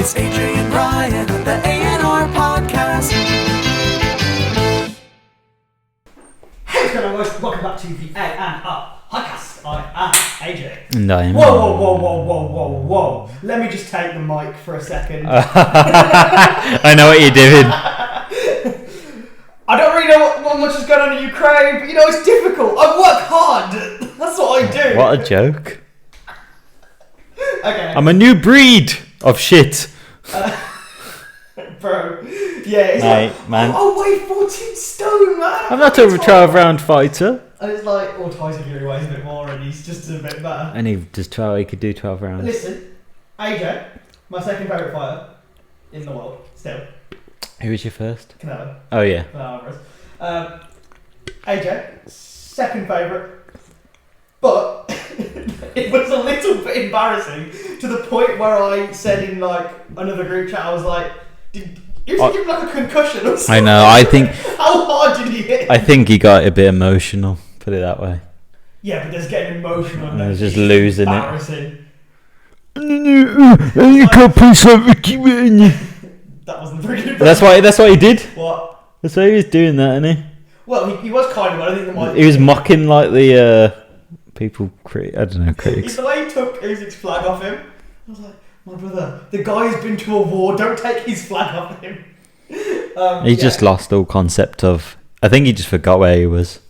It's Ajay and Ryan on the AandRPodcast. Hey, what's going on, guys? Welcome back to the AandRPodcast. I am AJ. And I am. Whoa. Let me just take the mic for a second. I know what you're doing. I don't really know what much is going on in Ukraine, but you know, it's difficult. I work hard. That's what I do. What a joke. Okay. I'm a new breed of shit. Bro. Yeah, it's Mate, like, man. I weigh 14 stone, man. I'm not a 12-round fighter. And it's like, Tyson Fury weighs a bit more and he's just a bit better. And he could do 12 rounds. Listen, AJ, my second favourite fighter in the world, still. Who was your first? Canelo. Oh, yeah. AJ, second favourite. But it was a little bit embarrassing to the point where I said in like another group chat, I was like, did you give him like a concussion or something? I know, I think... How hard did he hit? I think he got a bit emotional, put it that way. Yeah, but there's getting emotional. And he's just losing embarrassing. You can't play something, keep it in you. That wasn't very good. That's what he did. What? That's why he was doing that, isn't he? Well, he was kind of, I don't think the mic... He was mocking like the people, critics. The way he took Usyk's flag off him, I was like, my brother, the guy's been to a war, don't take his flag off him. He just lost all concept of... I think he just forgot where he was.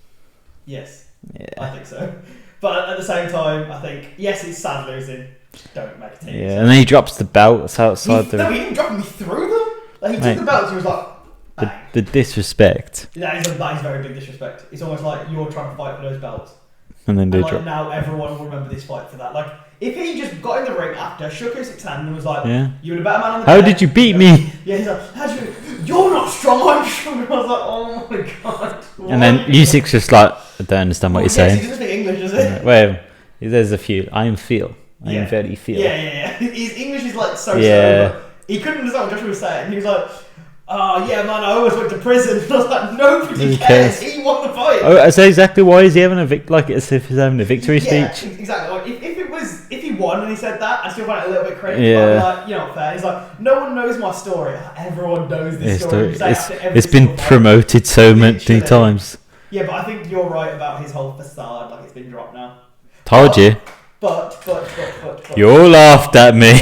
Yes, yeah. I think so. But at the same time, I think, yes, it's sad losing. Don't make a team. Yeah, and then he drops the belts outside No, he didn't drop them, he threw them. Like, he took the belts, he was like... The disrespect. That is very big disrespect. It's almost like you're trying to fight for those belts. And then now everyone will remember this fight for that. Like, if he just got in the ring after, shook Usyk's hand and was like, you're the better man on the How day. did you beat me? Yeah, he's like, you're not strong, I'm strong. And I was like, oh my god. And then Usyk's just like, I don't understand what you're saying. He doesn't speak English, does he? Wait, there's a few. I am very feel. Yeah. His English is like so Yeah. but he couldn't understand what Joshua was saying. He was like, oh yeah, man, I always went to prison. And I was like, nobody cares. He won the fight. Oh, I say exactly why is he having like as if he's having a victory speech? Exactly. Like if he won and he said that, I still find it a little bit crazy. Yeah. But like, you're not fair. He's like, no one knows my story. Everyone knows this story. It's been promoted so many times. Yeah, but I think you're right about his whole facade. Like, it's been dropped now. Told you. But. You all laughed at me.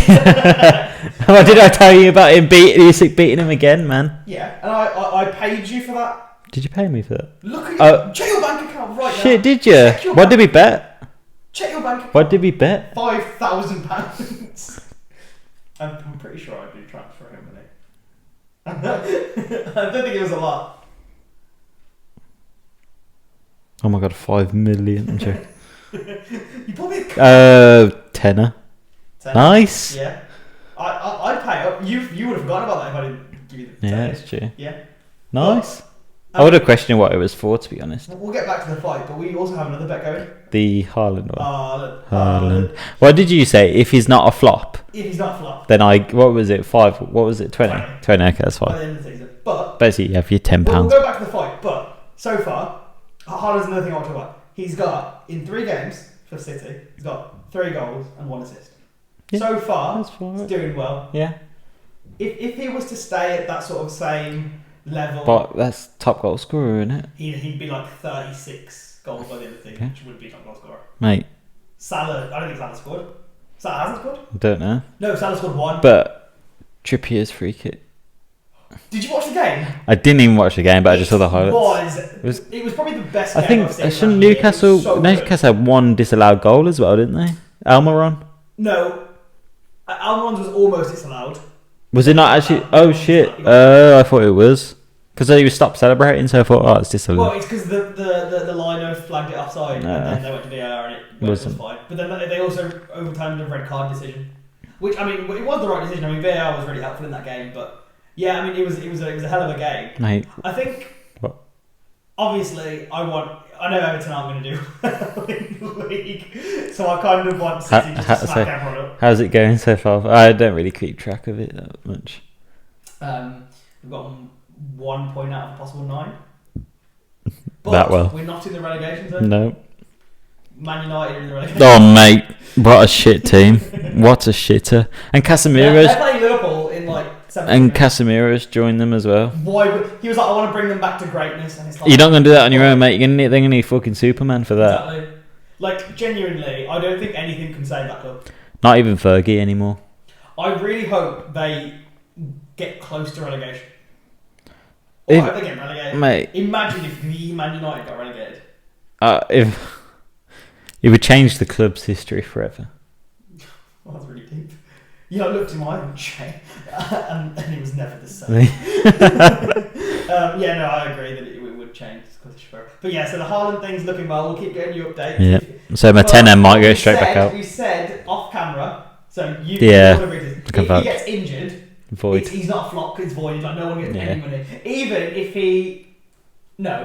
What did I tell you about him Usyk beating him again, man? Yeah, and I paid you for that. Did you pay me for that? Look at check your bank account right now. Shit, did you? What did we bet? Check your bank account. What did we bet? £5,000. I'm pretty sure I do transfer him money. I don't think it was a lot. Oh my god, 5 million. I'm joking. You probably tenner. Nice. Yeah. I'd pay up. You would have forgotten about that if I didn't give you the Yeah, tenner. that's true. Yeah. Nice. I would have questioned what it was for, to be honest. We'll get back to the fight, but we also have another bet going. The Haaland one. Haaland. What did you say? If he's not a flop, If he's not a flop. then what was it? 5? What was it? 20? 20, okay, that's By the fine. end of the season. But Basically, you have your £10. we'll go back to the fight. But so far, Haaland's another thing I want to talk about. He's got, in 3 games for City, he's got 3 goals and 1 assist. Yeah, so far, that's fine. he's doing well. Yeah. If he was to stay at that sort of same level, But that's top goal scorer, isn't it? he'd be like 36 goals by the end of the season, which would be top goal scorer. Mate. Salah, I don't think Salah scored. Salah hasn't scored? I don't know. No, Salah scored 1. But Trippier's free kick. Did you watch the game? I didn't even watch the game, but I just saw the highlights. It was probably the best I game think I've seen. shouldn't last year. Newcastle It was so good. had 1 disallowed goal as well, didn't they? Almiron? No. Almiron's was almost disallowed. Was it not actually? Oh shit! I thought it was because he was stopped celebrating, so I thought, oh, it's disallowed. Well, it's because the liner flagged it offside, and then they went to VAR and it was fine. But then they also overturned a red card decision, which I mean, it was the right decision. I mean, VAR was really helpful in that game, but yeah, I mean, it was a hell of a game. Mate, I think. What? Obviously, I know Everton aren't going to do well in the league, so I kind of want City just to smack everyone up. How's it going so far? I don't really keep track of it that much. We've got 1 point out of a possible 9. But that well. We're not in the relegation zone. No. Man United are in the relegation. Oh mate, what a shit team! What a shitter! And Casemiro's. They're playing Liverpool And Casemiro's joined them as well. He was like, I want to bring them back to greatness, and it's like, You're not going to do that on your own, mate. They're going to need fucking Superman for that. Exactly. Like, genuinely, I don't think anything can save that club. Not even Fergie anymore. I really hope they get close to relegation. I hope they get relegated. Mate, imagine if Man United got relegated. If it would change the club's history forever. Well, that's really deep. I looked in my own chain, and it was never the same. I agree that it would change Scottish forever. But yeah, so the Haaland thing's looking well. We'll keep getting you updates. Yeah. So my 10M might go straight back out. We said off camera. So he gets injured. Void. He's not a flop. It's void. Like no one gets any money. Even if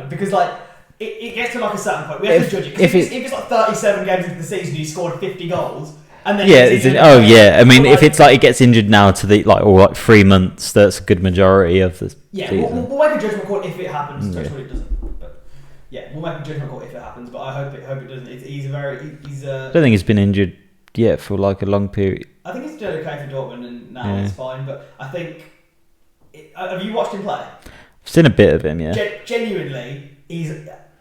because like it gets to like a certain point. We have to judge it. If it's like 37 games into the season, he scored 50 goals. And then I mean, if it's like he gets injured now to the like 3 months, that's a good majority of the season. We'll make a judgment call if it happens. Hopefully it doesn't. But yeah, we'll make a judgment call if it happens. But I hope it doesn't. I don't think he's been injured yet for like a long period. I think he's doing okay for Dortmund, and now it's fine. But I think, have you watched him play? I've seen a bit of him. Yeah. Genuinely,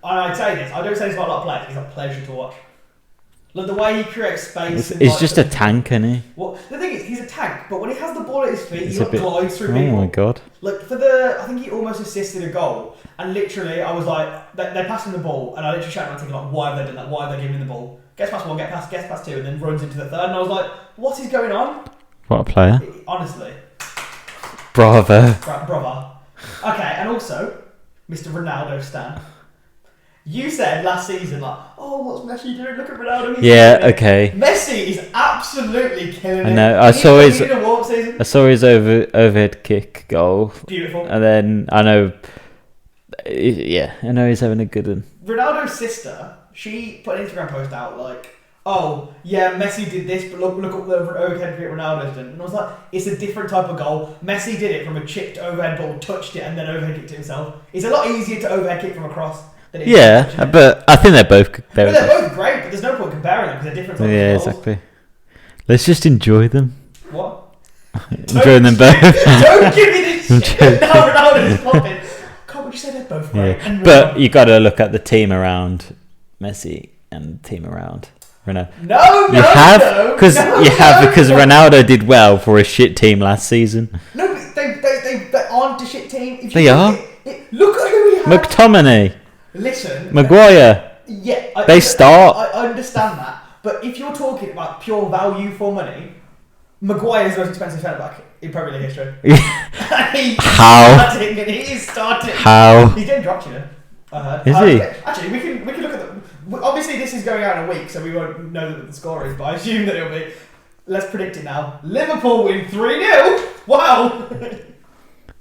I'd say this. I don't say this about a lot of players. He's a pleasure to watch. Like the way he creates space. He's just a tank, isn't he? Well, the thing is, he's a tank, but when he has the ball at his feet, he glides through people. Oh my god! Like I think he almost assisted a goal, and literally, I was like, they passed him the ball, and I literally shouted around thinking like, why have they done that? Why have they given him the ball? Gets past one, gets past two, and then runs into the third, and I was like, what is going on? What a player! Honestly, bravo. Okay, and also, Mr. Ronaldo Stan. You said last season, like, oh, what's Messi doing? Look at Ronaldo. Okay. Messi is absolutely killing it. I know. I saw his overhead kick goal. Beautiful. And then I know he's having a good one. Ronaldo's sister, she put an Instagram post out like, oh, yeah, Messi did this, but look at the overhead kick Ronaldo's done. And I was like, it's a different type of goal. Messi did it from a chipped overhead ball, touched it, and then overhead kicked it himself. It's a lot easier to overhead kick from across. Yeah, but I think they're both great, but there's no point comparing them because they're different types of goals. Exactly. Let's just enjoy them. What? Enjoying them both. Don't give me this shit. Now Ronaldo's flopping. God, would you say they're both great? Yeah. But you got to look at the team around Messi and the team around Ronaldo. Because Ronaldo did well for a shit team last season. No, but they aren't a shit team. They are. Look at who he has. McTominay. Listen, Maguire. Yeah, they start. I understand that, but if you're talking about pure value for money, Maguire is the most expensive centre back in Premier League history. How? He is starting. How? He's getting dropped, you know. I heard. Is he? Actually, we can look at them. Obviously, this is going out in a week, so we won't know what the score is. But I assume that it'll be. Let's predict it now. Liverpool win 3-0. Wow.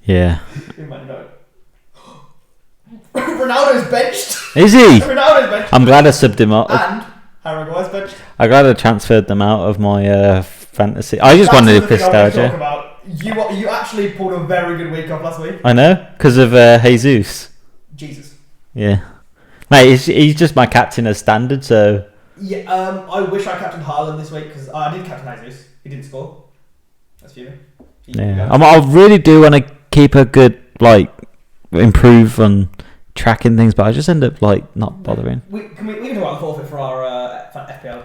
Yeah. You might know. Ronaldo's benched. Is he? Ronaldo's benched. I'm glad I subbed him up. And Harry Maguire's benched. I'm glad I transferred them out of my fantasy. I just wanted to nostalgia. You actually pulled a very good week off last week. I know, because of Jesus. Yeah. Mate, he's just my captain as standard, so... Yeah, I wish I captained Haaland this week, because I did captain Jesus. He didn't score. That's fuming. Yeah. I really do want to keep a good, improve on tracking things, but I just end up not bothering. We can talk about the forfeit for our FPL.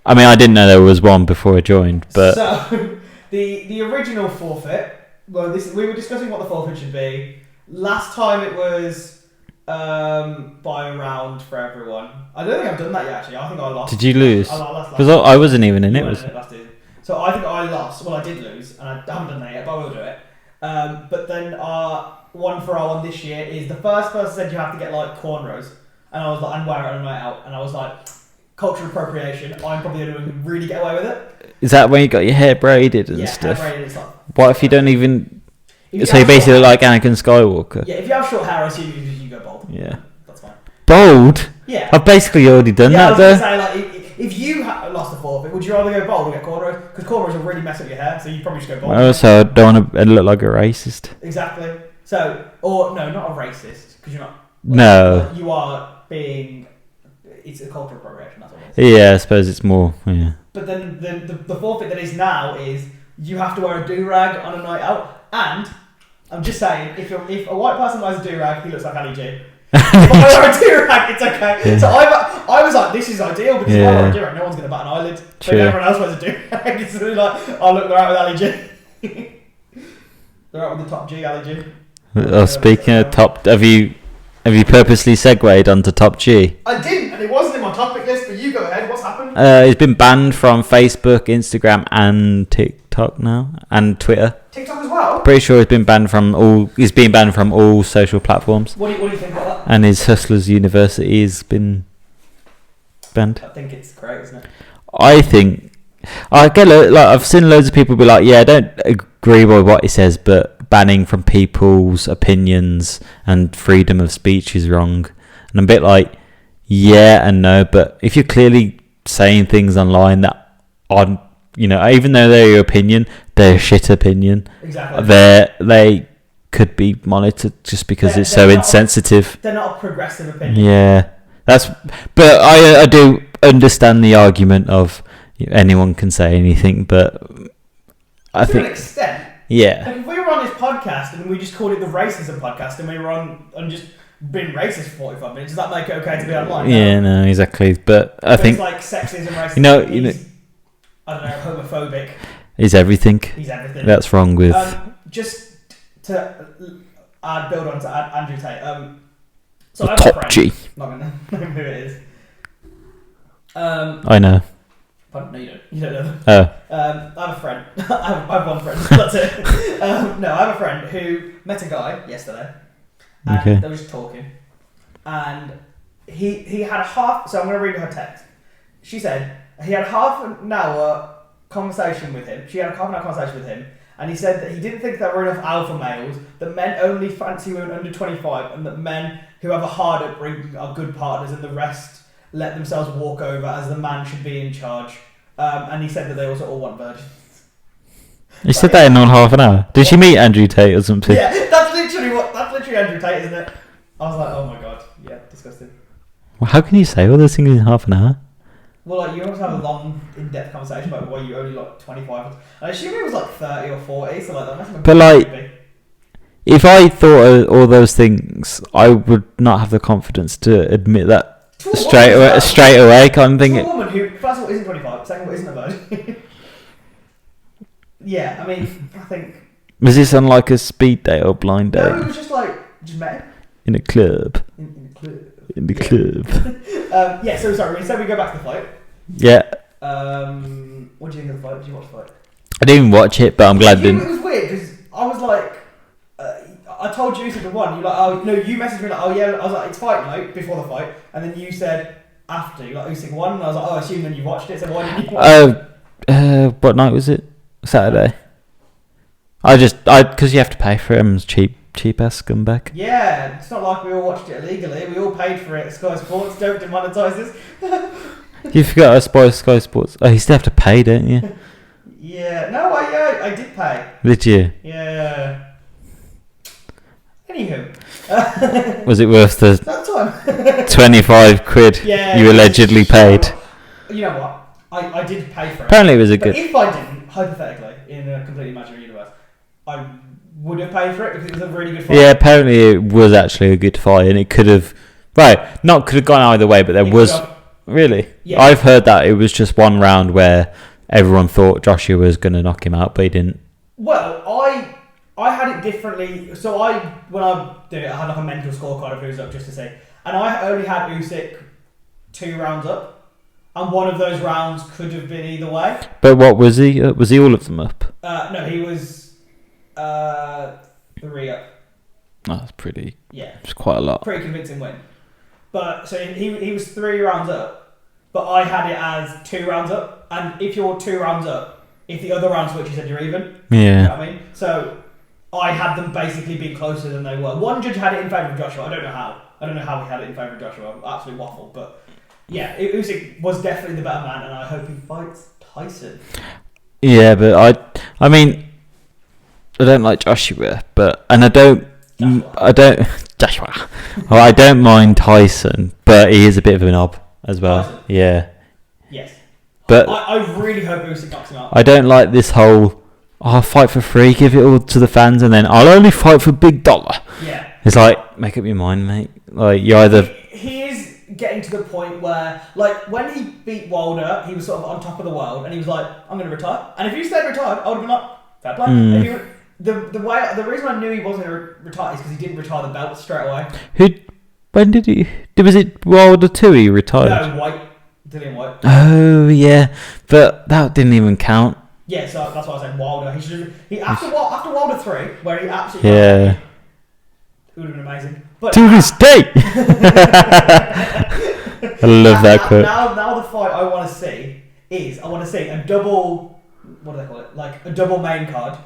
I mean, I didn't know there was one before I joined, but so the original forfeit. Well, we were discussing what the forfeit should be. Last time it was by a round for everyone. I don't think I've done that yet. Actually, I think I lost. Did you lose? Because I wasn't even in it. Last season. So I think I lost. Well, I did lose, and I haven't done that yet, but I will do it. But then our one for our one this year is the first person said you have to get cornrows, and I was like, and wear it on a night out, and I was like, cultural appropriation. I'm probably the only one who can really get away with it. Is that when you got your hair braided and stuff? Hair braided and stuff. What if you don't even? So you basically look like Anakin Skywalker. Yeah, if you have short hair, I assume you go bald. Yeah, that's fine. Bald? Yeah. I've basically already done that though. I was going to say, if you lost a forfeit, would you rather go bald or get cornrows? Because cornrows will really mess up your hair, so you probably just go bald. Also, I don't want to look like a racist. Exactly. So, or no, not a racist, because you're not. No. You are being. It's a cultural appropriation. That's what it is. Yeah, I suppose it's more. Yeah. But then the forfeit that is now is you have to wear a do-rag on a night out. And I'm just saying, if a white person wears a do-rag, he looks like Ali G. If I wear a do-rag, it's okay. Yeah. So I was like, this is ideal because if I wear a do-rag, no one's going to bat an eyelid. But everyone else wears a do-rag. It's really like, oh look, they're out with Ali G. They're out with the top G, Ali G. Oh, speaking of top, have you purposely segued onto top G? I didn't, and it wasn't in my topic list. But you go ahead. What's happened? He's been banned from Facebook, Instagram, and TikTok now, and Twitter. TikTok as well. Pretty sure he's been banned from all. He's been banned from all social platforms. What do you think about that? And his Hustlers University has been banned. I think it's great, isn't it? I think. I get like I've seen loads of people be like, yeah, I don't agree with what he says, but banning from people's opinions and freedom of speech is wrong. And I'm a bit like, yeah and no, but if you're clearly saying things online that aren't, even though they're your opinion, they're a shit opinion. Exactly. They could be monitored just because it's so insensitive. They're not a progressive opinion. Yeah, but I do understand the argument of anyone can say anything, but I think to an extent. Yeah. Like if we were on this podcast and we just called it the racism podcast and we were on and just been racist for 45 minutes, does that make it okay to be online? Yeah, no, exactly. But I think it's like sexism, racism. I don't know, homophobic. He's everything. He's everything. That's wrong with. Just to build on to Andrew Tate. So the I have top a friend. G. Not gonna know who it is. I know. Pardon, no, you don't. You don't know. Oh. I have a friend. I have one friend. That's it. No, I have a friend who met a guy yesterday. And they were just talking. And he had so I'm going to read her text. She said he had half an hour conversation with him. She had a half an hour conversation with him. And he said that he didn't think there were enough alpha males, that men only fancy women under 25, and that men who have a hard upbringing are good partners, and the rest let themselves walk over, as the man should be in charge. And he said that they also all want virgins. You said that in on half an hour. Did she meet Andrew Tate or something? Yeah, that's literally Andrew Tate, isn't it? I was like, oh my god, yeah, disgusting. Well, how can you say all those things in half an hour? Well, like you always have a long, in-depth conversation about why you only like 25. I assume it was like 30 or 40, so like that must have been. But like, if I thought of all those things, I would not have the confidence to admit that straight away. Kind of thing. To a woman who, first of all, isn't 25, second of all, isn't a virgin. Yeah, I mean, I think. Was this on like a speed date or blind date? No, it was just met him. In a club. In the club. Yeah, so sorry, so we go back to the fight. Yeah. What do you think of the fight? Did you watch the fight? I didn't watch it, but I'm glad I didn't. It was weird because I was like, I told you Usyk won. You're like, oh no, you messaged me like, oh yeah. I was like, it's fight night before the fight, and then you said after, you're like, Usyk won, and I was like, oh, I assume then you watched it. So why didn't you watch it? What night was it? Saturday. Because you have to pay for it. I'm cheap ass scumbag. Yeah, it's not like we all watched it illegally. We all paid for it. Sky Sports don't demonetise this. You forgot Sky Sports. Oh, you still have to pay, don't you? Yeah. No, I did pay. Did you? Yeah. Anywho. Was it worth the that time? 25 quid you allegedly paid? You know what? I did pay for it. Apparently it was but if I didn't, hypothetically, in a completely imaginary universe, I would have paid for it because it was a really good fight. Yeah, apparently it was actually a good fight, and it could have gone either way, but there was really. Yeah. I've heard that it was just one round where everyone thought Joshua was going to knock him out, but he didn't. Well, I had it differently. So when I did it, I had like a mental scorecard of who's up just to see, and I only had Usyk 2 rounds up. And one of those rounds could have been either way. But what was he? Was he all of them up? No, he was 3 up. Oh, that's pretty. Yeah, it's quite a lot. Pretty convincing win. But so he was 3 rounds up, but I had it as 2 rounds up. And if you're 2 rounds up, if the other round switches, then you're even. Yeah. You know what I mean? So I had them basically being closer than they were. One judge had it in favour of Joshua. I don't know how he had it in favour of Joshua. Absolutely waffle, but. Yeah, Usyk was definitely the better man, and I hope he fights Tyson. Yeah, but I mean, I don't like Joshua, I don't mind Tyson, but he is a bit of a knob as well. Tyson? Yeah. Yes. But I really hope Usyk knocks him out. I don't like this whole, I'll fight for free, give it all to the fans, and then I'll only fight for big dollar. Yeah. It's like, make up your mind, mate. Like, you either... He is getting to the point where, like, when he beat Wilder, he was sort of on top of the world, and he was like, I'm going to retire. And if you stayed retired, I would have been like, fair play. If you, the reason I knew he wasn't going to retire is because he didn't retire the belt straight away. When did he... Was it Wilder 2 he retired? No, White. Dillian White. Oh, yeah. But that didn't even count. Yeah, so that's why I said Wilder. After Wilder 3, where he absolutely... Yeah. It would have been amazing. But to this day! I love that quote. Now the fight I want to see is, a double... What do they call it? Like, a double main card.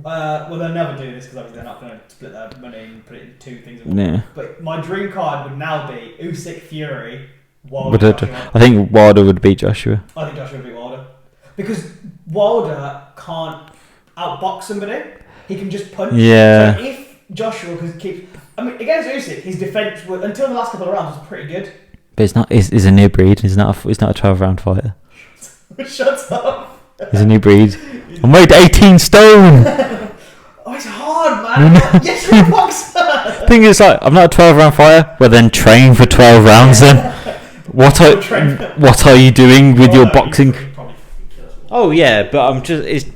Well, they'll never do this because obviously they're not going to split their money and put it in two things at once. Yeah. But my dream card would now be Usyk Fury, Wilder Joshua. I think Wilder would beat Joshua. I think Joshua would beat Wilder. Because Wilder can't outbox somebody. He can just punch. Yeah. So if Joshua keeps... I mean, against Usyk, his defence, until the last couple of rounds, was pretty good. But it's not. He's a new breed. He's not a 12-round fighter. Shut up. He's a new breed. I'm weighed 18 stone. Oh, it's hard, man. Yes, you're a boxer. Thing is, like, I'm not a 12-round fighter. Well, then train for 12 rounds. Then what are you doing with your boxing? Oh yeah, but I'm just.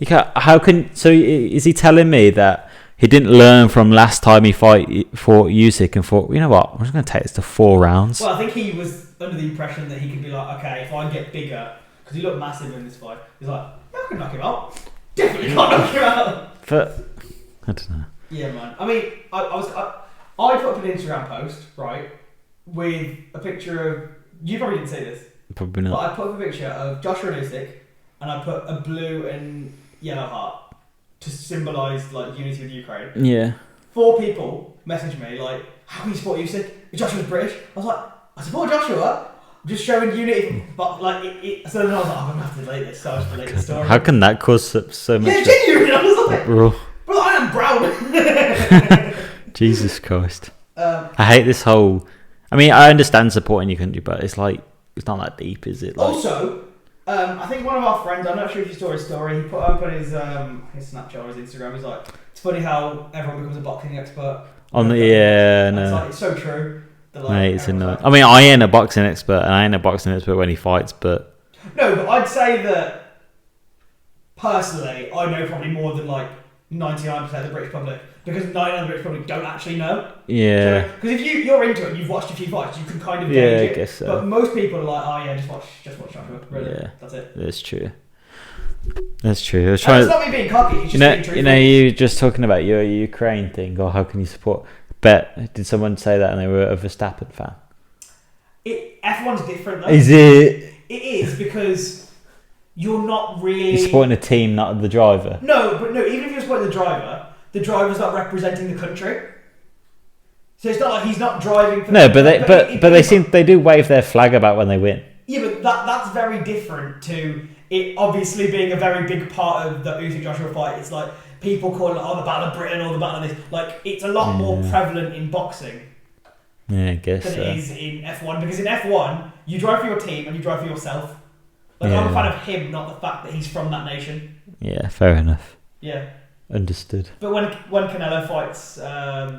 How can? So is he telling me that he didn't learn from last time he fought Usyk and thought, you know what, I'm just going to take this to 4 rounds? Well, I think he was under the impression that he could be like, okay, if I get bigger, because he looked massive in this fight, he's like, yeah, I can knock him out. Definitely can't knock him out. But I don't know. Yeah, man. I mean, I put up an Instagram post, right, with a picture of, you probably didn't see this, Probably not. but I put up a picture of Joshua and Usyk, and I put a blue and yellow heart to symbolise like unity with Ukraine. Yeah. 4 people messaged me like, how can you support Usyk? Joshua's British. I was like, I support Joshua. I'm just showing unity. But like, so then I was like, I'm gonna have to delete this. So I just deleted the story. How can that cause so much? Yeah, genuinely. I was like, Bro, I am brown. Jesus Christ. I hate this whole. I mean, I understand supporting your country, but it's like it's not that deep, is it? Like, also, I think one of our friends, I'm not sure if you saw his story, he put up on his Snapchat or his Instagram, he's like, it's funny how everyone becomes a boxing expert. It's so true. That, like, mate, it's annoying. I mean, I ain't a boxing expert, and I ain't a boxing expert when he fights, but... No, but I'd say that, personally, I know probably more than, like, 99% of the British public, because 99% of the British public don't actually know. Yeah. Because if you're into it and you've watched a few fights, you can kind of gauge it. I guess so. But most people are like, oh yeah, just watch Joshua. Really, yeah, that's it. That's true. That's true. I was trying. It's not me being cocky. It's just being truthful. You just talking about your Ukraine thing, or how can you support? Bet did someone say that and they were a Verstappen fan? F1's different though. Is it? It is because you're not really. You're supporting a team, not the driver. No, but no. Even if you're supporting the driver's not representing the country. So it's not like he's not driving. For they do wave their flag about when they win. Yeah, but that's very different to it obviously being a very big part of the Usyk Joshua fight. It's like people call it, the Battle of Britain or the Battle of this. Like, it's a lot more prevalent in boxing. Yeah, I guess than it is in F1. Because in F1, you drive for your team and you drive for yourself. Like, I'm a fan of him, not the fact that he's from that nation. Yeah, fair enough. Yeah. Understood. But when Canelo fights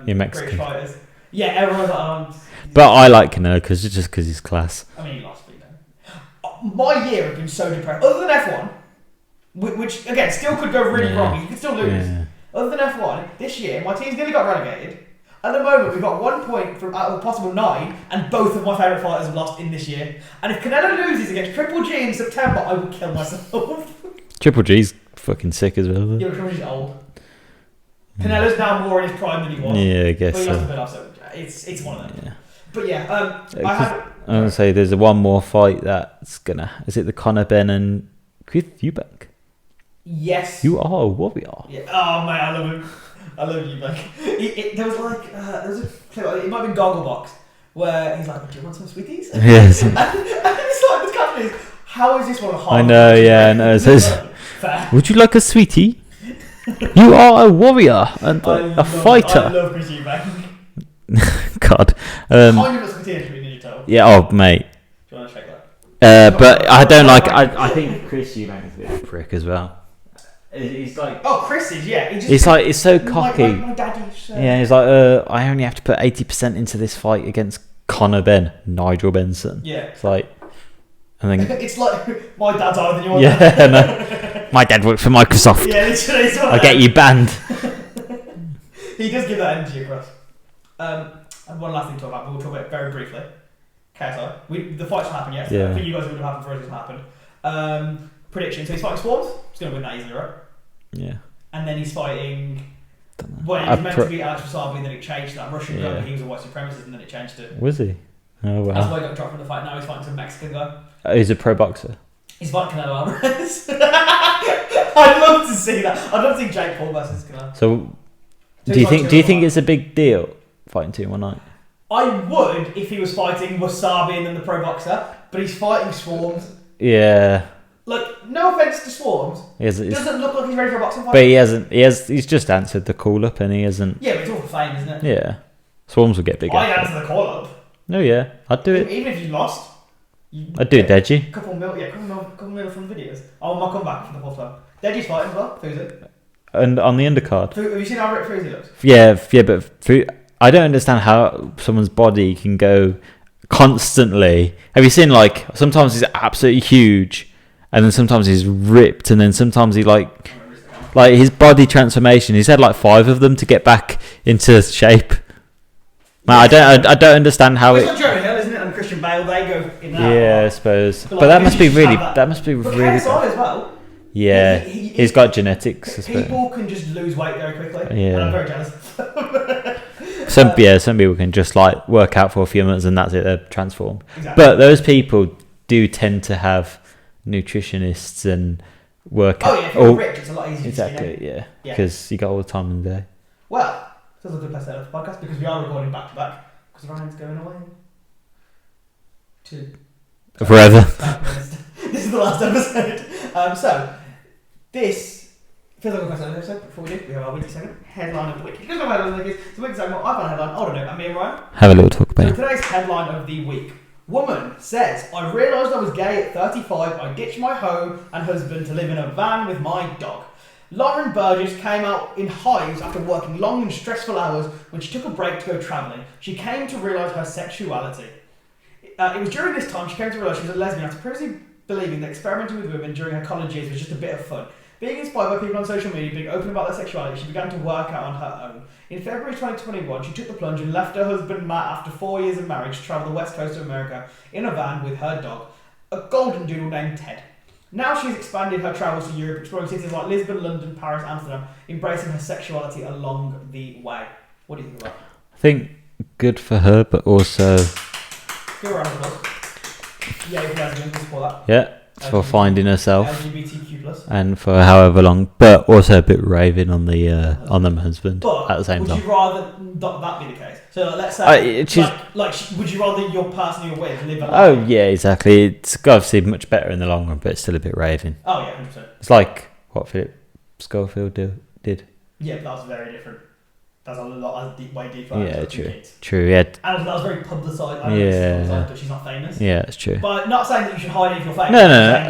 British fighters, yeah, everyone's like, but I like Canelo because he's class. I mean, he lost me then. My year has been so depressed. Other than F1, which again still could go really wrong. You could still lose. Yeah. Other than F1, this year my team's nearly got relegated. At the moment, we've got 1 point from out of a possible 9, and both of my favourite fighters have lost in this year. And if Canelo loses against Triple G in September, I will kill myself. Triple G's fucking sick as well. Yeah, but Triple G's old. Canelo's now more in his prime than he was. Yeah, I guess but he so. lost a bit off, so it's one of them. Yeah. But yeah, I'm going to say there's one more fight that's gonna... Is it the Conor Benn and Chris Eubank? Yes. You are a warrior. Yeah. Oh, mate, I love him. I love Eubank. There was like... there was a clip, it might have been Gogglebox, where he's like, do you want some sweeties? Yes. and it's like, the caption is, how is this one a hard? I know, yeah, I know. It says, would you like a sweetie? You are a warrior and a fighter. I love Chris Eubank. God. Kind of looks like a Teenage Mutant Ninja Turtle. Yeah, oh, mate. Do you want to check that? But I don't like... I think Chris Eubank is a bit of a prick as well. He's like, oh, Chris is, yeah. he's like, he's so cocky. My daddy. Yeah, he's like, I only have to put 80% into this fight against Nigel Benson. Yeah. It's like, I think it's like my dad's higher than your yeah, dad. no. My dad worked for Microsoft. Yeah, literally. I'll get you banned. He does give that energy across. And one last thing to talk about, but we'll talk about it very briefly. KSI. The fight's not happened yet, so Yeah. I think you guys would have happened for us to happen. Prediction. So he's fighting Swarms. He's going to win that easily, right? Yeah. And then he's fighting... Dunno. Well, he was meant to be Alex Wasabi, and then it changed to that Russian guy, Yeah. but he was a white supremacist, and then it changed to... Was he? Oh, That's wow. why he got dropped from the fight. Now he's fighting some Mexican guy. He's a pro boxer. He's fighting Canelo Alvarez. I'd love to see that. I'd love to see Jake Paul versus Canelo. So, do you think it's a big deal fighting 219? I would if he was fighting Wasabi and then the pro boxer, but he's fighting Swarms. Yeah. Like, no offense to Swarms, doesn't look like he's ready for a boxing fight. But he hasn't. He's just answered the call up, and he hasn't. Yeah, but it's all for fame, isn't it? Yeah. Swarms will get bigger. I'd answer the call up. No, yeah, I'd do it. Even if you lost, I'd do it, Deji. Couple mil from the videos. I'll come back for the fourth time. Deji's fighting as well. Fuzi. And on the undercard. Have you seen how ripped Fuzi looks? Yeah, but I don't understand how someone's body can go constantly. Have you seen, like, sometimes he's absolutely huge, and then sometimes he's ripped, and then sometimes he like his body transformation. He's had like 5 of them to get back into shape. Man, I don't understand how it's not Jeremy Hill, isn't it? And Christian Bale, they go in that. Yeah, I suppose. But But that like, must be you really. have That must be But really. KSI as well. Yeah, he's got genetics. I suppose. People can just lose weight very quickly. Yeah. And I'm very jealous. Some people can just like work out for a few months and that's it. They're transformed. Exactly. But those people do tend to have nutritionists and work. Oh yeah, if you're rich, it's a lot easier. Exactly. To Yeah. Because you got all the time in the day. Well, this is a good place to end the podcast because we are recording back to back because Ryan's going away. Forever. This is the last episode. So this feels like a question episode. Before we do, we have our weekly segment, headline of the week. Here's my headline of the week. It's a weekly segment. I've got a headline. I don't know. And me and Ryan Have a little talk about So it. today's headline of the week. Woman says, I realised I was gay at 35. I ditched my home and husband to live in a van with my dog. Lauren Burgess came out in hives after working long and stressful hours when she took a break to go travelling. She came to realise her sexuality. It was during this time she came to realise she was a lesbian after previously believing that experimenting with women during her college years was just a bit of fun. Being inspired by people on social media being open about their sexuality, she began to work out on her own. In February 2021, she took the plunge and left her husband Matt after 4 years of marriage to travel the west coast of America in a van with her dog, a golden doodle named Ted. Now she's expanded her travels to Europe, exploring cities like Lisbon, London, Paris, Amsterdam, embracing her sexuality along the way. What do you think about that? I think good for her, but also Give her a round of applause. Yeah, you guys can support that. yeah, for finding herself LGBTQ+. and for however long, but also a bit raving on the husband But at the same time. would you rather not that be the case? So like, let's say, would you rather your person you're with live a life? Oh yeah, exactly. It's obviously much better in the long run, but it's still a bit raving. Oh yeah, 100%. It's like what Philip Schofield did. Yeah, but that was very different. That's a lot, way deeper. Yeah, true. Yeah, and that was very publicised. Yeah. But she's not famous. yeah, it's true. But not saying that you should hide it if you're famous.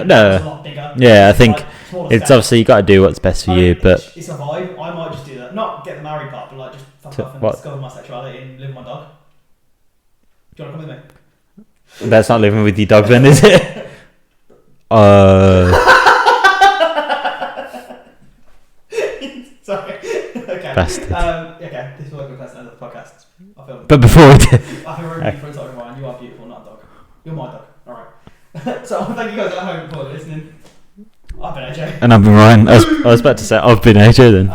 No. It's a lot bigger. Yeah, I think smaller it's scale. obviously you got to do what's best for you, but it's a vibe. I might just do that. Not get the married part, but like just fuck off and discover my sexuality and live with my dog. Do you want to come with me? that's not living with your dog, then, is it? Sorry. Okay. Bastard. Okay, this will be the end of the podcast. But before we do, I feel really for talking about you are beautiful, not a dog. You're my dog. Alright. So thank you guys at home for listening. I've been AJ. and I've been Ryan. I was about to say I've been AJ then.